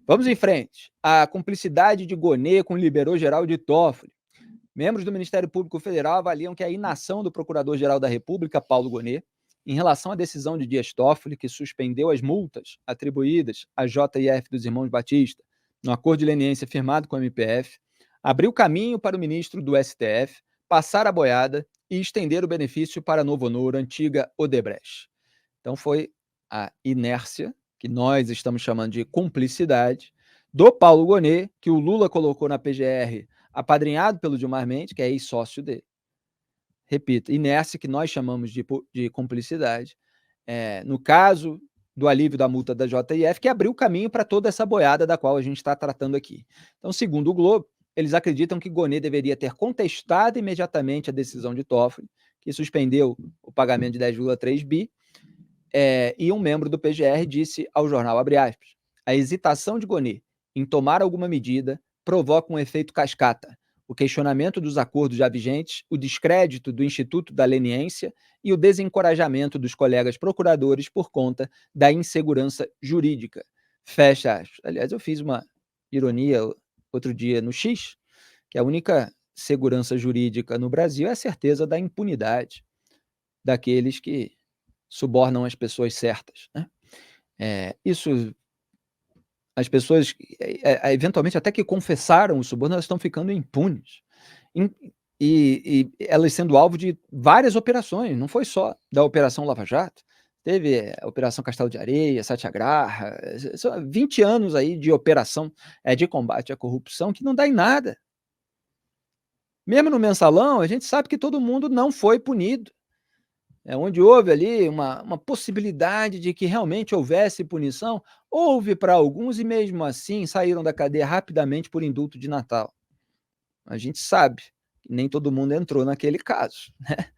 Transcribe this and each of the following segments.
Vamos em frente. A cumplicidade de Gonê com o liberou-geral de Toffoli. Membros do Ministério Público Federal avaliam que a inação do Procurador-Geral da República, Paulo Gonê, em relação à decisão de Dias Toffoli, que suspendeu as multas atribuídas à JF dos irmãos Batista, no acordo de leniência firmado com o MPF, abriu caminho para o ministro do STF passar a boiada e estender o benefício para Novo Honor, antiga Odebrecht. Então foi a inércia, que nós estamos chamando de cumplicidade, do Paulo Gonê, que o Lula colocou na PGR, apadrinhado pelo Gilmar Mendes, que é ex-sócio dele. Repito, inércia que nós chamamos de cumplicidade. No caso do alívio da multa da JF, que abriu caminho para toda essa boiada da qual a gente está tratando aqui. Então, segundo o Globo, eles acreditam que Gonê deveria ter contestado imediatamente a decisão de Toffoli, que suspendeu o pagamento de 10,3 bi, e um membro do PGR disse ao jornal, abre aspas, a hesitação de Gonê em tomar alguma medida provoca um efeito cascata, o questionamento dos acordos já vigentes, o descrédito do Instituto da Leniência e o desencorajamento dos colegas procuradores por conta da insegurança jurídica. Fecha aspas. Aliás, eu fiz uma ironia outro dia no X, que a única segurança jurídica no Brasil é a certeza da impunidade daqueles que subornam as pessoas certas, né? Isso, as pessoas, eventualmente, até que confessaram o suborno, elas estão ficando impunes. E elas sendo alvo de várias operações, não foi só da Operação Lava Jato, teve a Operação Castelo de Areia, Satyagraha, são 20 anos aí de operação de combate à corrupção que não dá em nada. Mesmo no mensalão, a gente sabe que todo mundo não foi punido. Onde houve ali uma possibilidade de que realmente houvesse punição, houve para alguns e mesmo assim saíram da cadeia rapidamente por indulto de Natal. A gente sabe que nem todo mundo entrou naquele caso, né?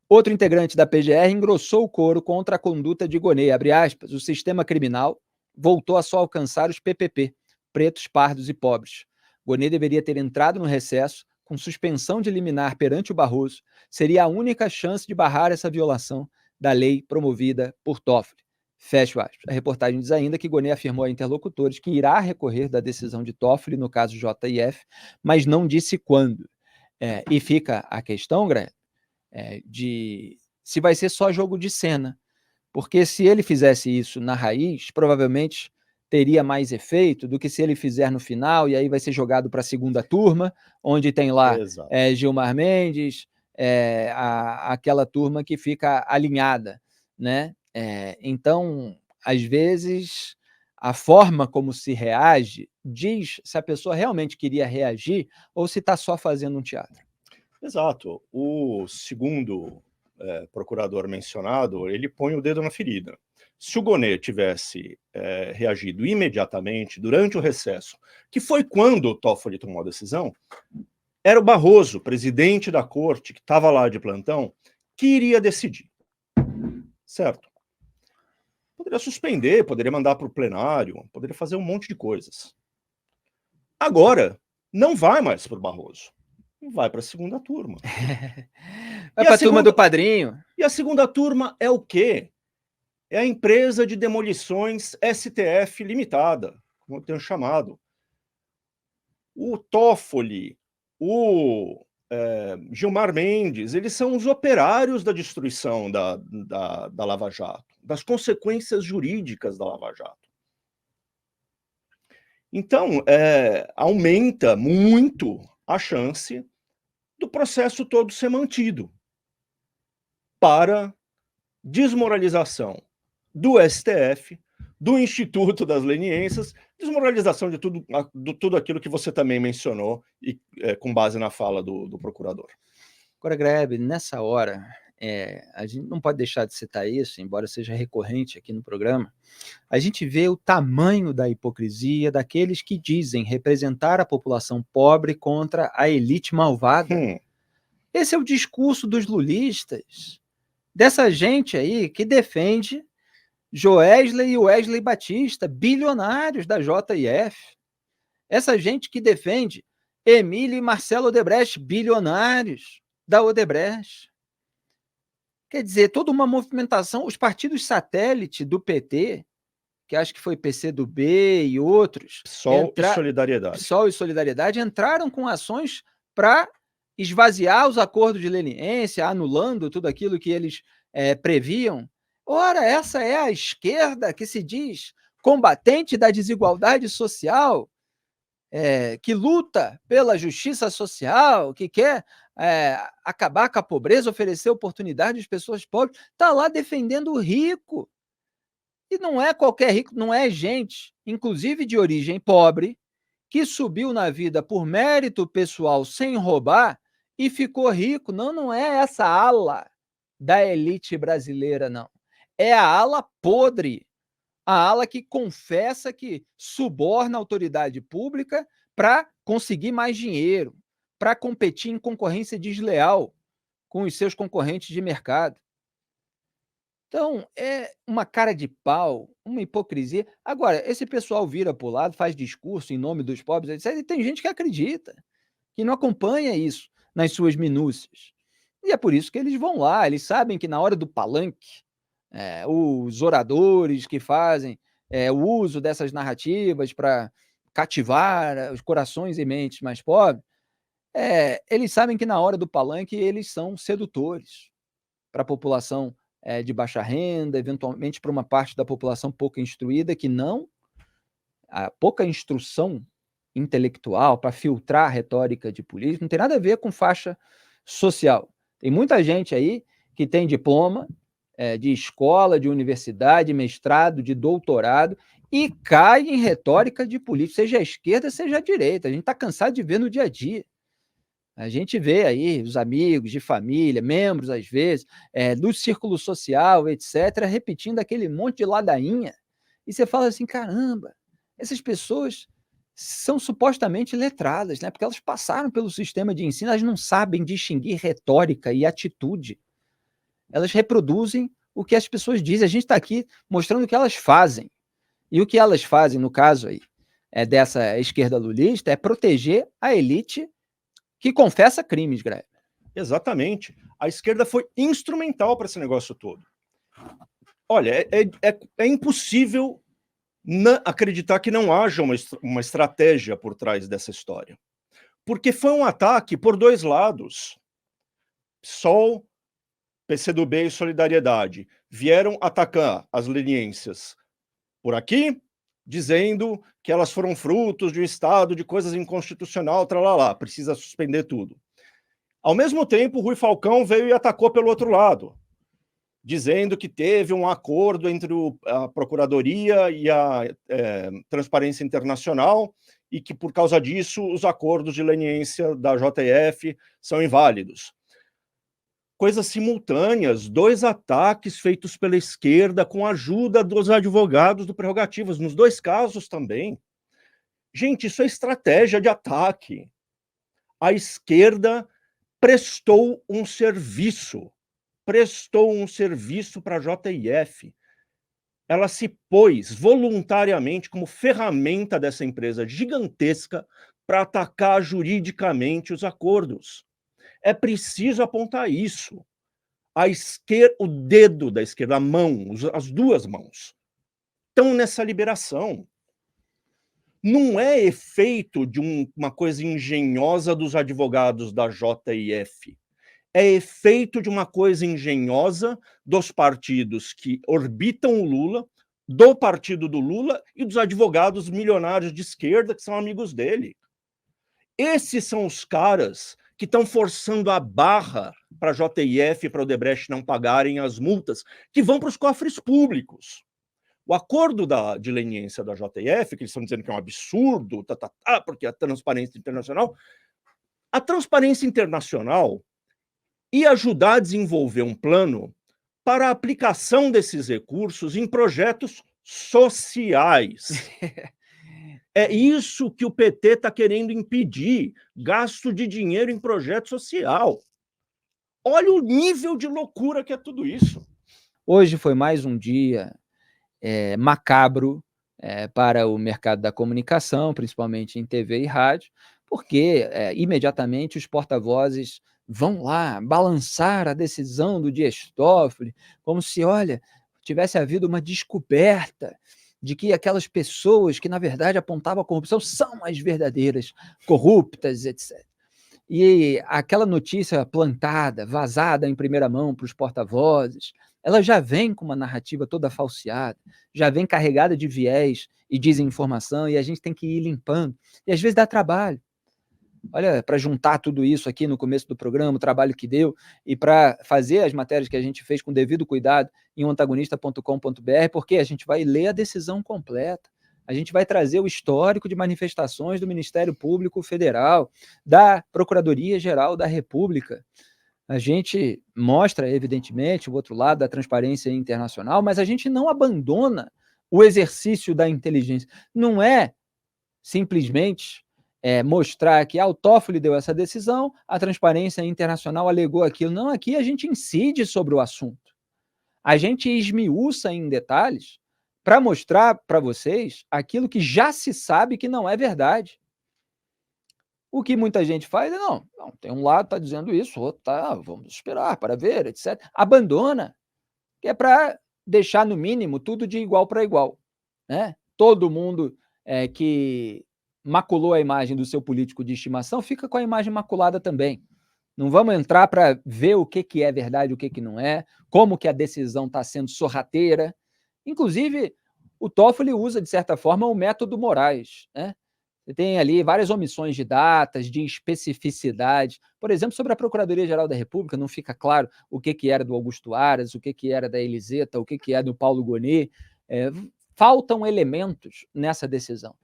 Outro integrante da PGR engrossou o coro contra a conduta de Gonê, abre aspas, o sistema criminal voltou a só alcançar os PPP, pretos, pardos e pobres. Gonê deveria ter entrado no recesso com suspensão de liminar perante o Barroso, seria a única chance de barrar essa violação da lei promovida por Toffoli. Fecha aspas. A reportagem diz ainda que Gonê afirmou a interlocutores que irá recorrer da decisão de Toffoli, no caso JF, mas não disse quando. E fica a questão, Greg, de se vai ser só jogo de cena, porque se ele fizesse isso na raiz, provavelmente teria mais efeito do que se ele fizer no final, e aí vai ser jogado para a segunda turma, onde tem lá Gilmar Mendes, aquela turma que fica alinhada, né? Então, às vezes, a forma como se reage diz se a pessoa realmente queria reagir ou se está só fazendo um teatro. Exato. O segundo procurador mencionado, ele põe o dedo na ferida. Se o Gonê tivesse reagido imediatamente durante o recesso, que foi quando o Toffoli tomou a decisão, era o Barroso, presidente da corte, que estava lá de plantão, que iria decidir. Certo? Poderia suspender, poderia mandar para o plenário, poderia fazer um monte de coisas. Agora, não vai mais para o Barroso. Vai para a segunda turma. Vai para a turma do padrinho. E a segunda turma é o quê? É a empresa de demolições STF Limitada, como eu tenho chamado. O Toffoli, o Gilmar Mendes, eles são os operários da destruição da Lava Jato, das consequências jurídicas da Lava Jato. Então, aumenta muito a chance do processo todo ser mantido para desmoralização do STF, do Instituto das Leniências, desmoralização de tudo aquilo que você também mencionou, e com base na fala do procurador. Agora, Grebe, nessa hora, a gente não pode deixar de citar isso, embora seja recorrente aqui no programa, a gente vê o tamanho da hipocrisia daqueles que dizem representar a população pobre contra a elite malvada. Esse é o discurso dos lulistas, dessa gente aí que defende Joesley e Wesley Batista, bilionários da JF. Essa gente que defende Emílio e Marcelo Odebrecht, bilionários da Odebrecht. Quer dizer, toda uma movimentação, os partidos satélite do PT, que acho que foi PCdoB e outros, PSOL e Solidariedade. PSOL e Solidariedade entraram com ações para esvaziar os acordos de leniência, anulando tudo aquilo que eles previam. Ora, essa é a esquerda que se diz combatente da desigualdade social, que luta pela justiça social, que quer acabar com a pobreza, oferecer oportunidade às pessoas pobres, está lá defendendo o rico. E não é qualquer rico, não é gente, inclusive de origem pobre, que subiu na vida por mérito pessoal sem roubar e ficou rico. Não, não é essa ala da elite brasileira, não. É a ala podre, a ala que confessa que suborna a autoridade pública para conseguir mais dinheiro, para competir em concorrência desleal com os seus concorrentes de mercado. Então, é uma cara de pau, uma hipocrisia. Agora, esse pessoal vira para o lado, faz discurso em nome dos pobres, etc. E tem gente que acredita, que não acompanha isso nas suas minúcias. E é por isso que eles vão lá, eles sabem que na hora do palanque, os oradores que fazem o uso dessas narrativas para cativar os corações e mentes mais pobres, eles sabem que na hora do palanque eles são sedutores para a população de baixa renda, eventualmente para uma parte da população pouco instruída, que não, a pouca instrução intelectual para filtrar a retórica de política não tem nada a ver com faixa social. Tem muita gente aí que tem diploma de escola, de universidade, mestrado, de doutorado, e cai em retórica de política, seja a esquerda, seja a direita. A gente está cansado de ver no dia a dia. A gente vê aí os amigos de família, membros, às vezes, do círculo social, etc., repetindo aquele monte de ladainha. E você fala assim, caramba, essas pessoas são supostamente letradas, né? Porque elas passaram pelo sistema de ensino, elas não sabem distinguir retórica e atitude. Elas reproduzem o que as pessoas dizem. A gente está aqui mostrando o que elas fazem. E o que elas fazem, no caso aí, dessa esquerda lulista, é proteger a elite que confessa crimes, Greg. Exatamente. A esquerda foi instrumental para esse negócio todo. Olha, é impossível acreditar que não haja uma estratégia por trás dessa história. Porque foi um ataque por dois lados. PSOL, PCdoB e Solidariedade vieram atacar as leniências por aqui, dizendo que elas foram frutos de um estado de coisas inconstitucional, tralalá, precisa suspender tudo. Ao mesmo tempo, Rui Falcão veio e atacou pelo outro lado, dizendo que teve um acordo entre a Procuradoria e a Transparência Internacional e que, por causa disso, os acordos de leniência da JF são inválidos. Coisas simultâneas, dois ataques feitos pela esquerda com a ajuda dos advogados do Prerrogativas, nos dois casos também. Gente, isso é estratégia de ataque. A esquerda prestou um serviço para a JF. Ela se pôs voluntariamente como ferramenta dessa empresa gigantesca para atacar juridicamente os acordos. É preciso apontar isso. A esquerda, o dedo da esquerda, a mão, as duas mãos, estão nessa liberação. Não é efeito de uma coisa engenhosa dos advogados da JF. É efeito de uma coisa engenhosa dos partidos que orbitam o Lula, do partido do Lula e dos advogados milionários de esquerda que são amigos dele. Esses são os caras que estão forçando a barra para a JF e para o Odebrecht não pagarem as multas que vão para os cofres públicos. O acordo de leniência da JF, que eles estão dizendo que é um absurdo, porque a Transparência Internacional ia ajudar a desenvolver um plano para a aplicação desses recursos em projetos sociais. É isso que o PT está querendo impedir, gasto de dinheiro em projeto social. Olha o nível de loucura que é tudo isso. Hoje foi mais um dia macabro para o mercado da comunicação, principalmente em TV e rádio, porque imediatamente os porta-vozes vão lá balançar a decisão do Dias Toffoli, como se, olha, tivesse havido uma descoberta de que aquelas pessoas que, na verdade, apontavam a corrupção são as verdadeiras corruptas, etc. E aquela notícia plantada, vazada em primeira mão para os porta-vozes, ela já vem com uma narrativa toda falseada, já vem carregada de viés e desinformação, e a gente tem que ir limpando. E às vezes dá trabalho. Olha, para juntar tudo isso aqui no começo do programa, o trabalho que deu, e para fazer as matérias que a gente fez com devido cuidado em antagonista.com.br, porque a gente vai ler a decisão completa, a gente vai trazer o histórico de manifestações do Ministério Público Federal, da Procuradoria-Geral da República. A gente mostra, evidentemente, o outro lado da transparência internacional, mas a gente não abandona o exercício da inteligência. Não é simplesmente mostrar que o Toffoli deu essa decisão, a Transparência Internacional alegou aquilo. Não, aqui a gente incide sobre o assunto. A gente esmiuça em detalhes para mostrar para vocês aquilo que já se sabe que não é verdade. O que muita gente faz é, não tem um lado está dizendo isso, o outro está, vamos esperar para ver, etc. Abandona, que é para deixar, no mínimo, tudo de igual para igual. Né? Todo mundo que maculou a imagem do seu político de estimação fica com a imagem maculada também. Não vamos entrar para ver o que é verdade, o que não é, como que a decisão está sendo sorrateira. Inclusive, o Toffoli usa, de certa forma, o método Moraes. Né? Você tem ali várias omissões de datas, de especificidade. Por exemplo, sobre a Procuradoria-Geral da República, não fica claro o que era do Augusto Aras, o que era da Eliseta, o que é do Paulo Gonet. Faltam elementos nessa decisão.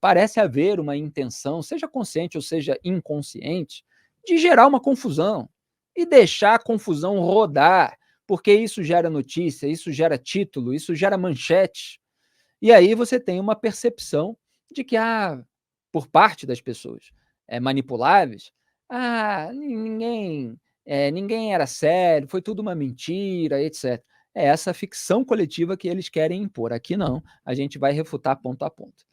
Parece haver uma intenção, seja consciente ou seja inconsciente, de gerar uma confusão e deixar a confusão rodar, porque isso gera notícia, isso gera título, isso gera manchete. E aí você tem uma percepção de que, por parte das pessoas manipuláveis, ninguém era sério, foi tudo uma mentira, etc. É essa ficção coletiva que eles querem impor. Aqui não, a gente vai refutar ponto a ponto.